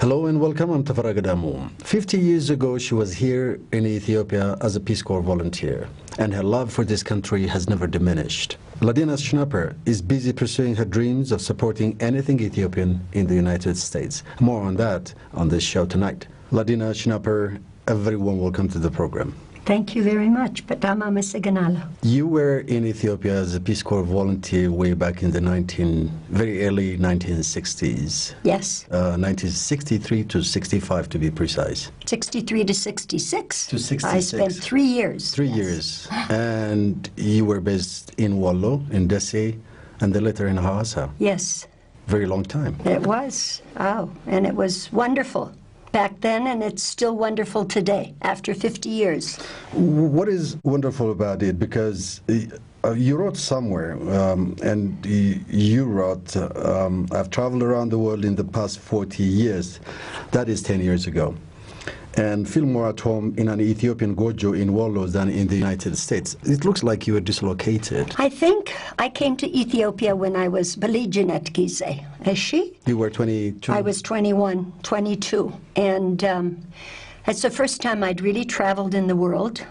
Hello and welcome, I'm Tafara Gadamu. 50 years ago, she was here in Ethiopia as a Peace Corps volunteer, and her love for this country has never diminished. Ladena Schnapper is busy pursuing her dreams of supporting anything Ethiopian in the United States. More on that on this show tonight. Ladena Schnapper, everyone welcome to the program. Thank you very much, በጣም አመሰግናለሁ. You were in Ethiopia as a Peace Corps volunteer way back in the very early 1960s. Yes. 1963 to 65 to be precise. 63 to 66. To 66. I spent 3 years. 3 years. And you were based in Wallo, in Desi, and then later in Hausa. Yes. Very long time. It was. Oh, and it was wonderful back then, and it's still wonderful today, after 50 years. What is wonderful about it? Because you wrote somewhere, and you wrote, I've traveled around the world in the past 40 years. That is 10 years ago. And feel more at home in an Ethiopian gojo in Wallo than in the United States. It looks like you were dislocated. I think I came to Ethiopia when I was Beliginet Gize. Is she? You were 22? I was 21, 22. And it's the first time I'd really traveled in the world.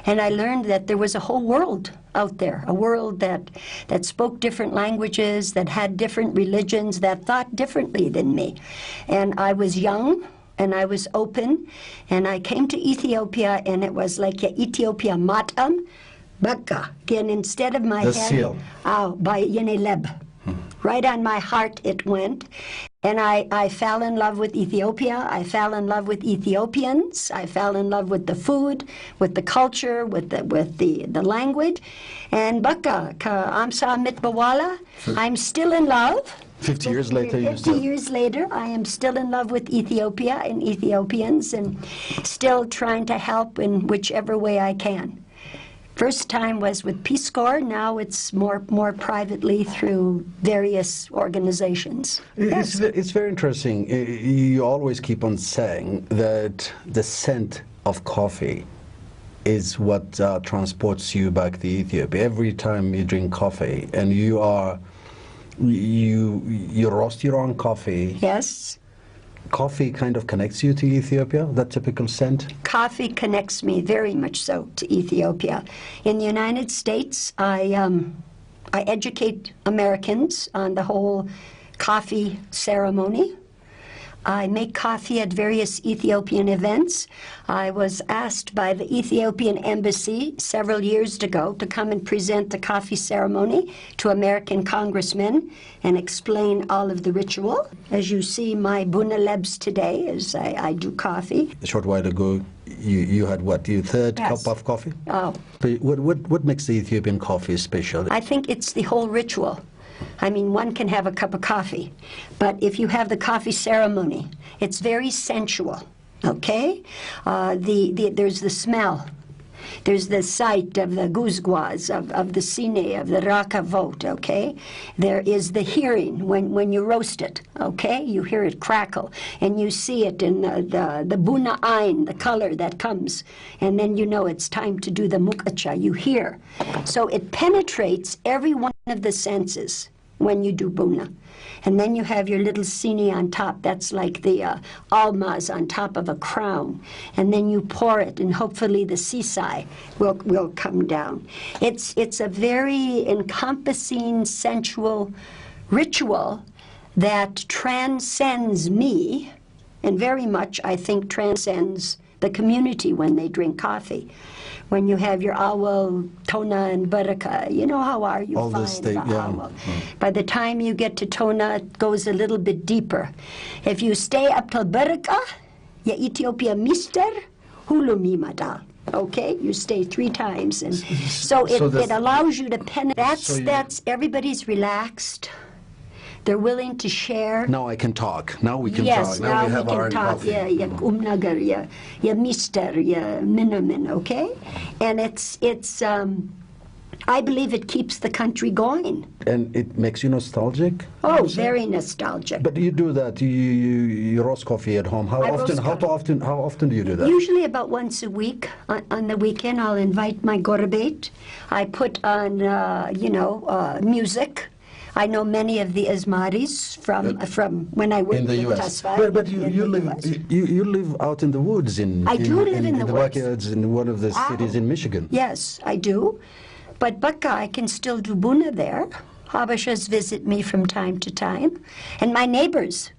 And I learned that there was a whole world out there, a world that spoke different languages, that had different religions, that thought differently than me. And I was young, and I was open, and I came to Ethiopia, and it was like Ethiopia matam, baka. Again, instead of my the head, seal. By Yeneleb. Right on my heart it went. And I fell in love with Ethiopia. I fell in love with Ethiopians. I fell in love with the food, with the culture, with the language. And baka, ka amsa mitbawala, I'm still in love. 50 years later, 50 years later, I am still in love with Ethiopia and Ethiopians, and still trying to help in whichever way I can. First time was with Peace Corps. Now it's more privately through various organizations. It's very interesting. You always keep on saying that the scent of coffee is what transports you back to Ethiopia. Every time you drink coffee, and you roast your own coffee. Yes. Coffee kind of connects you to Ethiopia, that typical scent? Coffee connects me very much so to Ethiopia. In the United States, I educate Americans on the whole coffee ceremony. I make coffee at various Ethiopian events. I was asked by the Ethiopian embassy several years ago to come and present the coffee ceremony to American congressmen and explain all of the ritual. As you see, my bunalebs today is I do coffee. A short while ago, you had what, your third Yes. cup of coffee? Oh. What makes the Ethiopian coffee special? I think it's the whole ritual. I mean, one can have a cup of coffee, but if you have the coffee ceremony, it's very sensual, okay? There's the smell. There's the sight of the guzgwaz, of the sine, of the rakavot, okay? There is the hearing when you roast it, okay? You hear it crackle, and you see it in the buna ain, the color that comes, and then you know it's time to do the mukacha, you hear. So it penetrates every one of the senses when you do buna. And then you have your little sini on top. That's like the almaz on top of a crown. And then you pour it, and hopefully the sisai will come down. It's a very encompassing, sensual ritual that transcends me, and very much, I think, transcends the community when they drink coffee. When you have your awal, tona, and baraka, you know how are you All find this the awal. By the time you get to tona, it goes a little bit deeper. If you stay up till baraka, ya Ethiopia mister, hulumi madal. Okay, you stay 3 times, and so it allows you to penetrate. That's everybody's relaxed. They're willing to share. Now I can talk. Now we can yes, talk. Now we have can our talk. coffee. Yeah, umnagar, yeah, mister, yeah, minimin, okay? And it's I believe it keeps the country going. And it makes you nostalgic? Oh, very nostalgic. But you do that. You roast coffee at home. How often do you do that? Usually about once a week. On the weekend, I'll invite my gorbet. I put on, music. I know many of the Asmaris from when I worked in the with U.S. Tasfai. But you live out in the woods I do live in the woods. backyards in one of the cities in Michigan. Yes, I do. But Baka, I can still do Buna there. Habashas visit me from time to time. And my neighbors,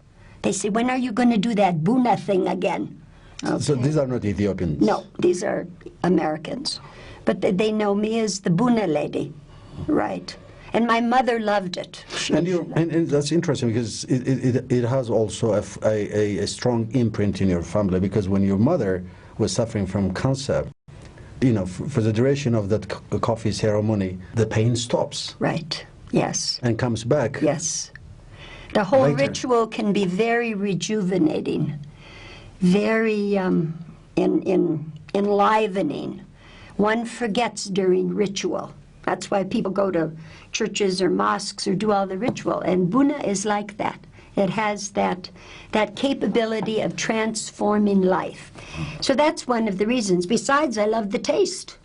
they say, when are you going to do that Buna thing again? Okay. So these are not Ethiopians? No, these are Americans. But they know me as the Buna lady, right? And my mother loved it. And that's interesting because it has also a strong imprint in your family, because when your mother was suffering from cancer, you know, for the duration of that coffee ceremony, the pain stops. Right, yes. And comes back. Yes. The whole later. Ritual can be very rejuvenating, very enlivening. One forgets during ritual. That's why people go to churches or mosques or do all the ritual. And Buna is like that. It has that capability of transforming life. So that's one of the reasons. Besides, I love the taste.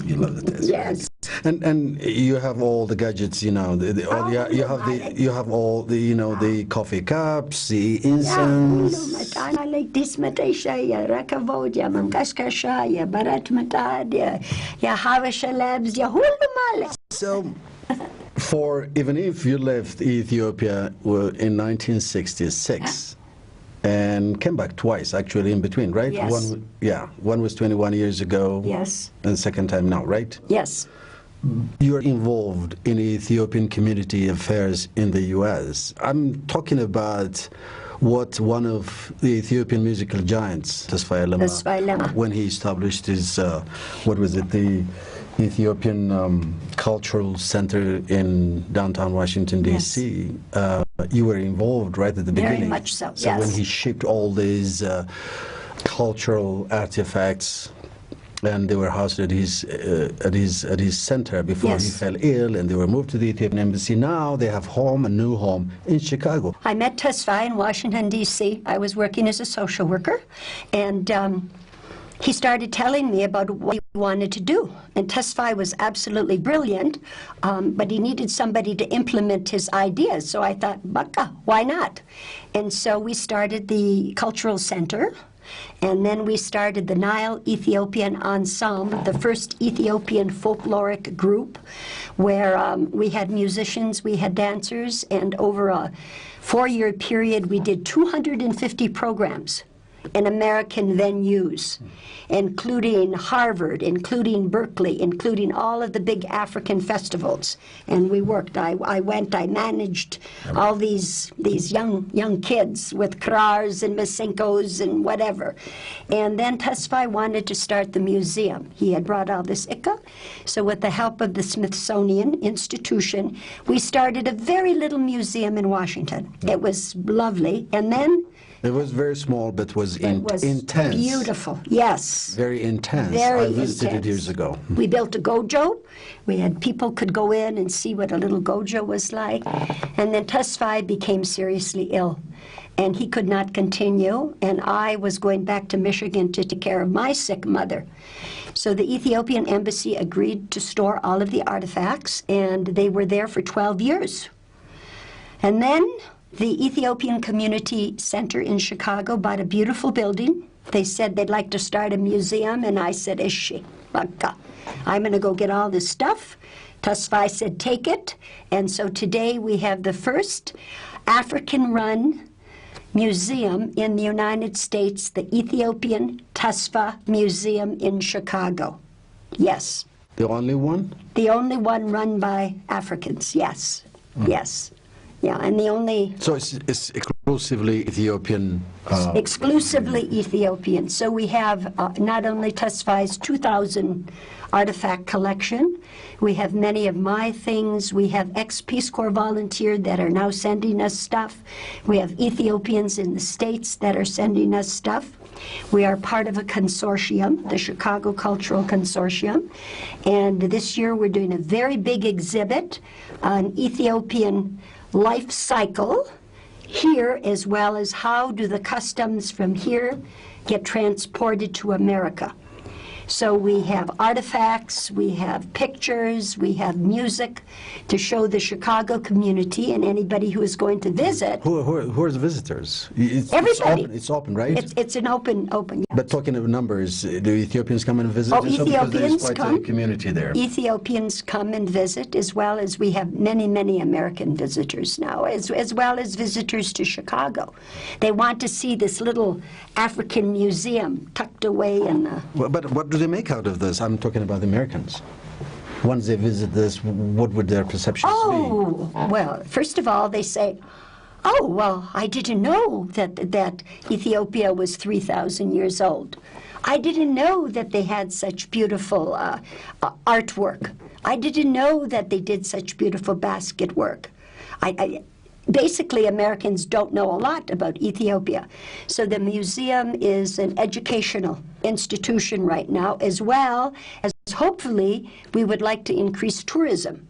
You love the taste. Yes. And you have all the gadgets, you know. You have all the, you know, the coffee cups, the incense. I like this matashaya, rakavodia, mamkashkashaya, barat matadia, ya havashalabs, ya hulumale. So, even if you left Ethiopia in 1966 and came back twice, actually, in between, right? Yes. One was 21 years ago. Yes. And the second time now, right? Yes. You're involved in Ethiopian community affairs in the U.S. I'm talking about what one of the Ethiopian musical giants, Tesfaye Lema, when he established his, the Ethiopian Cultural Center in downtown Washington, D.C. Yes. You were involved right at the beginning. Very much so, So when he shipped all these cultural artifacts, and they were housed at his center before he fell ill, and they were moved to the Ethiopian embassy. Now they have a new home in Chicago. I met Tesfaye in Washington, D.C. I was working as a social worker, and he started telling me about what he wanted to do. And Tesfaye was absolutely brilliant, but he needed somebody to implement his ideas. So I thought, Baka, why not? And so we started the Cultural Center. And then we started the Nile Ethiopian Ensemble, the first Ethiopian folkloric group, where we had musicians, we had dancers, and over a 4-year period we did 250 programs in American venues, including Harvard, including Berkeley, including all of the big African festivals. And we worked. I managed all these young kids with krars and masinkos and whatever. And then Tesfaye wanted to start the museum. He had brought all this Ika. So with the help of the Smithsonian Institution, we started a very little museum in Washington. It was lovely. And then it was very small, but was intense. Beautiful, yes. Very intense. Very I visited intense. it years ago. We built a gojo. We had people could go in and see what a little gojo was like. And then Tesfaye became seriously ill, and he could not continue. And I was going back to Michigan to take care of my sick mother. So the Ethiopian embassy agreed to store all of the artifacts, and they were there for 12 years. And then the Ethiopian Community Center in Chicago bought a beautiful building. They said they'd like to start a museum, and I said, Ishi, Baka, I'm going to go get all this stuff. Tesfaye said, take it. And so today we have the first African-run museum in the United States, the Ethiopian Tesfaye Museum in Chicago. Yes. The only one? The only one run by Africans, yes. Yes. Yeah, and the only... So it's exclusively Ethiopian? Exclusively Ethiopian. So we have not only Tesfaye's 2,000 artifact collection, we have many of my things, we have ex-Peace Corps volunteers that are now sending us stuff, we have Ethiopians in the States that are sending us stuff. We are part of a consortium, the Chicago Cultural Consortium, and this year we're doing a very big exhibit on Ethiopian life cycle here, as well as how do the customs from here get transported to America. So we have artifacts, we have pictures, we have music to show the Chicago community and anybody who is going to visit. Who are the visitors? Everybody. It's open, right? It's an open. Yeah. But talking of numbers, do Ethiopians come and visit? Oh, Because Ethiopians there's quite come. a community there. Ethiopians come and visit, as well as we have many American visitors now, as well as visitors to Chicago. They want to see this little African museum tucked away in the... Well, but what do they make out of this? I'm talking about the Americans. Once they visit this, what would their perceptions be? Well, first of all, they say, oh, well, I didn't know that Ethiopia was 3,000 years old. I didn't know that they had such beautiful artwork. I didn't know that they did such beautiful basket work. Basically, Americans don't know a lot about Ethiopia. So the museum is an educational institution right now, as well as hopefully we would like to increase tourism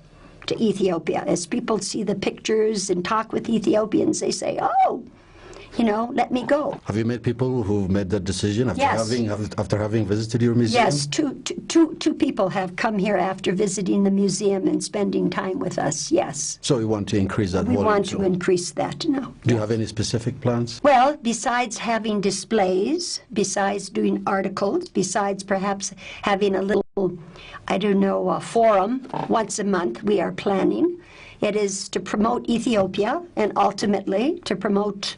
to Ethiopia. As people see the pictures and talk with Ethiopians, they say, oh, let me go. Have you met people who've made that decision after having visited your museum? Yes, two people have come here after visiting the museum and spending time with us, yes. So you want to increase that volume? We want to increase that, no. Do you have any specific plans? Well, besides having displays, besides doing articles, besides perhaps having a little, a forum once a month we are planning, it is to promote Ethiopia and ultimately to promote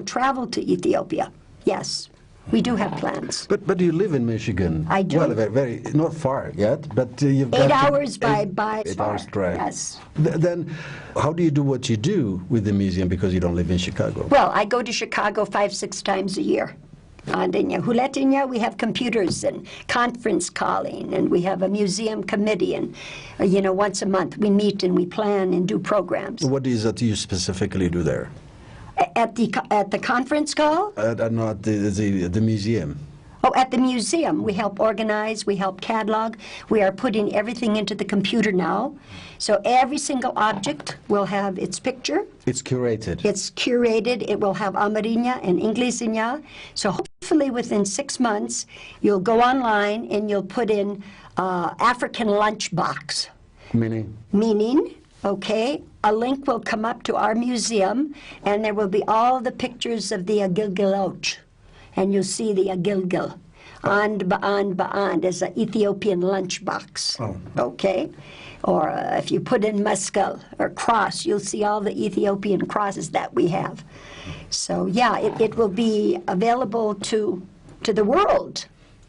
travel to Ethiopia. Yes, we do have plans. But you live in Michigan. I do. Well, very not far yet, but you've got 8 hours by 8 hours drive. Yes. Then, how do you do what you do with the museum because you don't live in Chicago? Well, I go to Chicago 5-6 times a year. And in Ladena, we have computers and conference calling, and we have a museum committee, and once a month we meet and we plan and do programs. What is that you specifically do there? At the conference call? Not the museum. Oh, at the museum, we help organize, we help catalog. We are putting everything into the computer now. So every single object will have its picture. It's curated. It's curated. It will have Amarinya and Inglesinya. So hopefully within 6 months, you'll go online and you'll put in African lunchbox. Meaning, okay, a link will come up to our museum, and there will be all the pictures of the Agilgiloch. And you'll see the Agilgil. And Ba'an is an Ethiopian lunchbox. Oh. Okay? Or if you put in Meskel or cross, you'll see all the Ethiopian crosses that we have. So, yeah, it will be available to the world.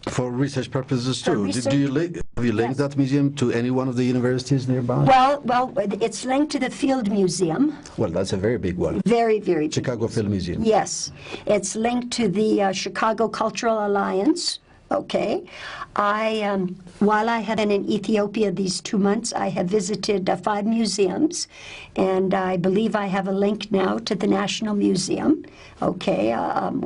For research purposes, too. Research, Have you linked that museum to any one of the universities nearby? Well, it's linked to the Field Museum. Well, that's a very big one. Very big. Chicago Film Museum. Yes. It's linked to the Chicago Cultural Alliance. Okay. While I have been in Ethiopia these 2 months, I have visited 5 museums, and I believe I have a link now to the National Museum. Okay.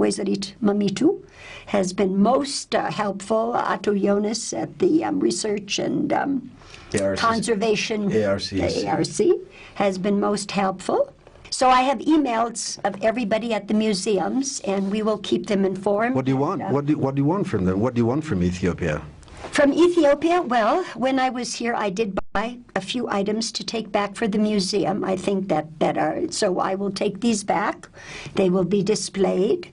Wezarit Mamitu has been most helpful. Ato Jonas at the Research and Conservation ARC has been most helpful. So I have emails of everybody at the museums, and we will keep them informed. What do you want? What do you want from them? What do you want from Ethiopia? From Ethiopia, well, when I was here, I did buy a few items to take back for the museum. I think that are, so I will take these back. They will be displayed.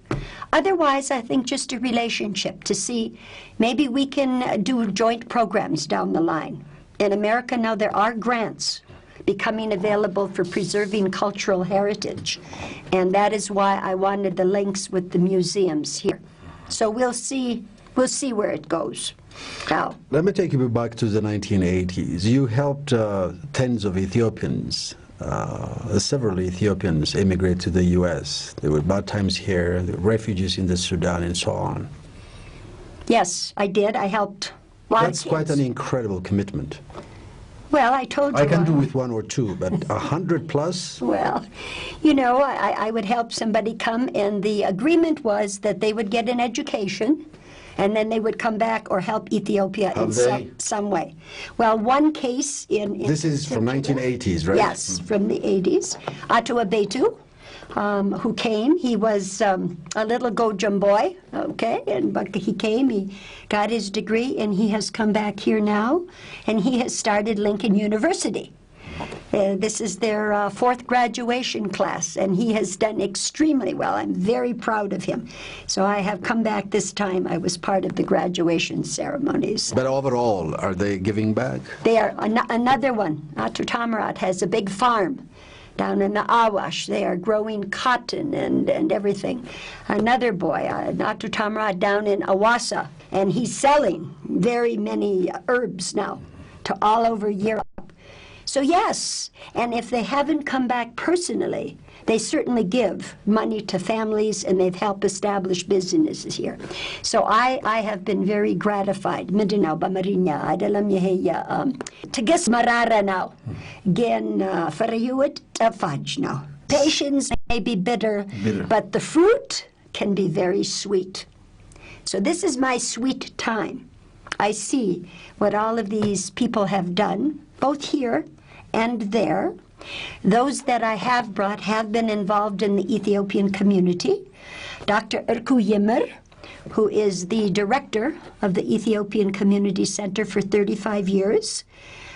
Otherwise, I think just a relationship to see maybe we can do joint programs down the line. In America now, there are grants becoming available for preserving cultural heritage. And that is why I wanted the links with the museums here. So we'll see where it goes. Now, let me take you back to the 1980s. You helped tens of Ethiopians, several Ethiopians immigrate to the U.S. There were bad times here, there were refugees in the Sudan and so on. Yes, I did. I helped a lot of That's quite kids. an incredible commitment. Well, I told you. I can do with 1 or 2, but 100 plus? Well, I would help somebody come, and the agreement was that they would get an education, and then they would come back or help Ethiopia in some way. Well, one case in This is from 1980s, right? Yes, from the 80s. Ato Abetu who came. He was a little Gojam boy, okay, but he came, he got his degree, and he has come back here now, and he has started Lincoln University. This is their fourth graduation class, and he has done extremely well. I'm very proud of him. So I have come back this time. I was part of the graduation ceremonies. But overall, are they giving back? They are. Another one, Atu Tamarat, has a big farm down in the Awash. They are growing cotton and everything. Another boy, Atu Tamarat, down in Awasa, and he's selling very many herbs now to all over Europe. So yes, and if they haven't come back personally, they certainly give money to families, and they've helped establish businesses here. So I have been very gratified. Mindanao Bamarinya, Adalam Yeheya, Tagas Marara now, Gen Farayuit Fudge now. Patience may be bitter, but the fruit can be very sweet. So this is my sweet time. I see what all of these people have done, both here and there. Those that I have brought have been involved in the Ethiopian community. Dr. Erku Yimmer, who is the director of the Ethiopian Community Center for 35 years,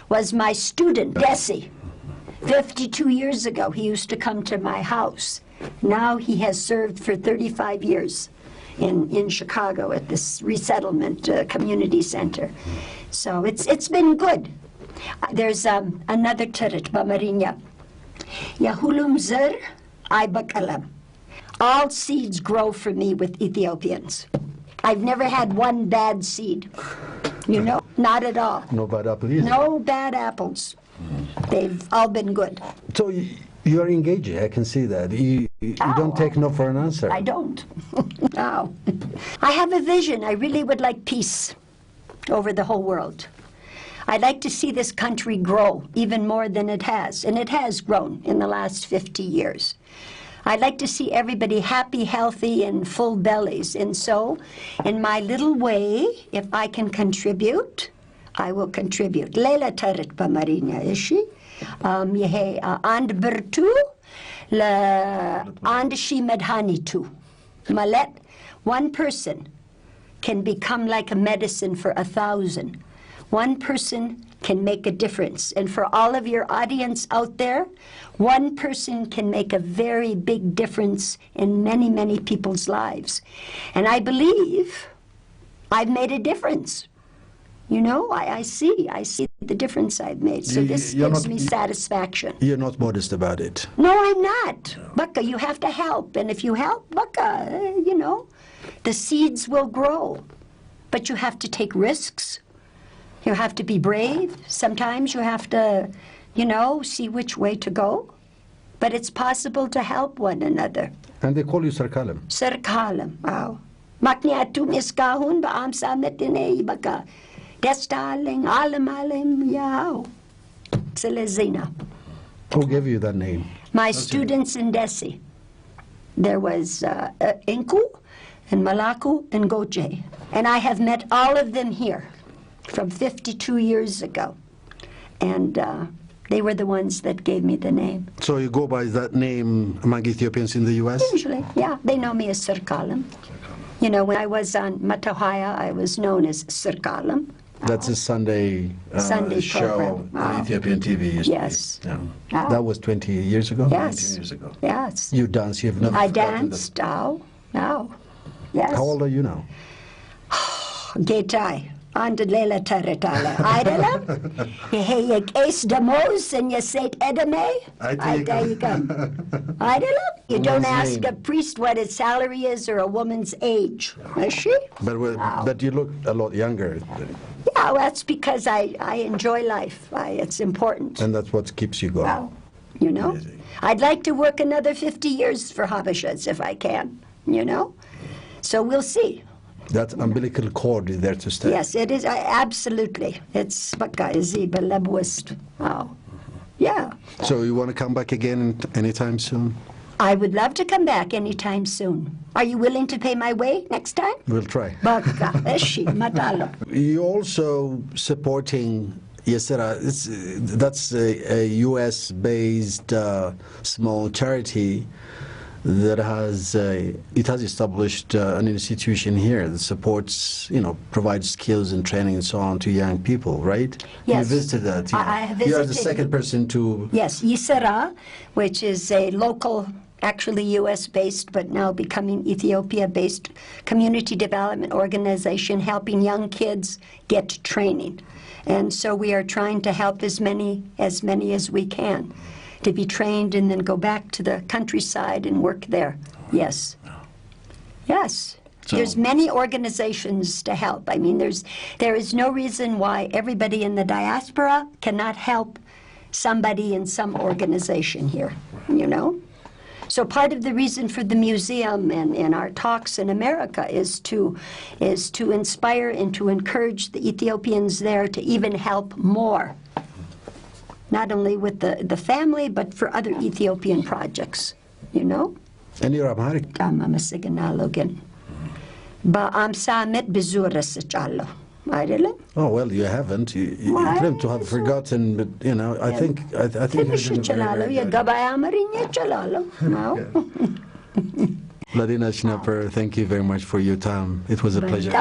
was my student, Desi. 52 years ago, he used to come to my house. Now he has served for 35 years in Chicago at this resettlement community center. So it's been good. There's another turret, Bamarinya. Yahulum zer, ay bakalam. All seeds grow for me with Ethiopians. I've never had one bad seed. You know, not at all. No bad apples either. No bad apples. They've all been good. So you're engaging, I can see that. You don't take no for an answer. I don't. No. I have a vision. I really would like peace over the whole world. I'd like to see this country grow even more than it has, and it has grown in the last 50 years. I'd like to see everybody happy, healthy, and full bellies. And so, in my little way, if I can contribute, I will contribute. Leila tarit Bamarinya, ishi. Yehe and bertu, and she medhanitu. Malet, one person can become like a medicine for 1,000. One person can make a difference. And for all of your audience out there, one person can make a very big difference in many, many people's lives. And I believe I've made a difference. You know, I see the difference I've made. So this gives me satisfaction. You're not modest about it. No, I'm not. Baka, you have to help. And if you help, Baka, you know, the seeds will grow. But you have to take risks. You have to be brave. Sometimes you have to, you know, see which way to go. But it's possible to help one another. And they call you Sarkalam. Sarkalam, wow. Makniatum iskahun ba'am sametinei baka. Destaling, alim, yao. Selezina. Who gave you that name? My students in Desi. There was Inku and Malaku and Goje. And I have met all of them here from 52 years ago. And they were the ones that gave me the name. So you go by that name among Ethiopians in the U.S.? Usually, yeah. They know me as Sarkalam. You know, when I was on Matahaya, I was known as Sarkalam. That's a Sunday show on Ethiopian TV. Yes. Yeah. That was 20 years ago? Yes. 19 years ago. Yes. You dance, you've never I danced, now. Yes. How old are you now? Getai. Andelela teretala. Idela? Yeheyek ace demos and you say edame? Idela? You don't ask a priest what his salary is or a woman's age. Is she? But you look a lot younger. Yeah, well, that's because I enjoy life. It's important. And that's what keeps you going. Well, you know? Amazing. I'd like to work another 50 years for Habeshas if I can, you know? So we'll see. That umbilical cord is there to stay. Yes, it is. Absolutely. It's wow. Yeah. So you want to come back again anytime soon? I would love to come back anytime soon. Are you willing to pay my way next time? We'll try. You're also supporting Yes, sir. That's a U.S.-based small charity that has established an institution here that supports, provides skills and training and so on to young people, right? Yes. You visited that. I have visited. You are the second person to... Yes, Yisera, which is a local, actually U.S.-based, but now becoming Ethiopia-based community development organization helping young kids get training. And so we are trying to help as many as we can to be trained and then go back to the countryside and work there. Yes. Yes. So, there's many organizations to help. I mean, there is no reason why everybody in the diaspora cannot help somebody in some organization here, So part of the reason for the museum and our talks in America is to inspire and to encourage the Ethiopians there to even help more. Not only with the family, but for other Ethiopian projects, And you're Amharic? Oh, well, you haven't. You claim to have forgotten, but, I think you're doing Ladena Schnapper, thank you very much for your time. It was a pleasure.